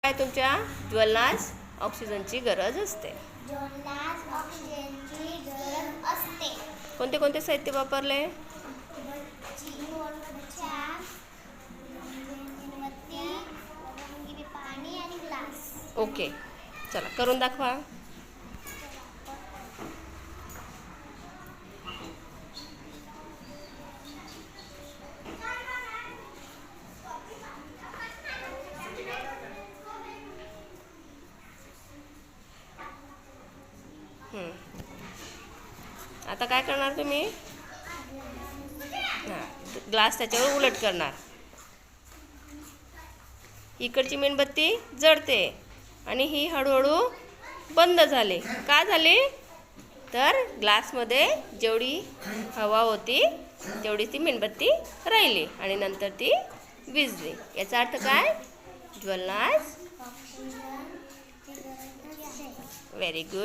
काय तुमच्या ज्वलनास ऑक्सिजनची गरज असते. ज्वलनास ऑक्सिजनची गरज असते. कोणते कोणते साहित्य वापरले? मेणबत्ती, पाणी आणि ग्लास. ओके, चला करून दाखवा. आता काय करणार तुम्ही? हां, ग्लास त्याच्यावर उलट करणार. इकडची मेणबत्ती जळते आणि ही हळूहळू बंद झाली. का झाली? तर ग्लासमध्ये जेवढी हवा होती तेवढी ती मेणबत्ती राहिली आणि नंतर ती विझली. याचा अर्थ काय? ज्वलनास. Very good.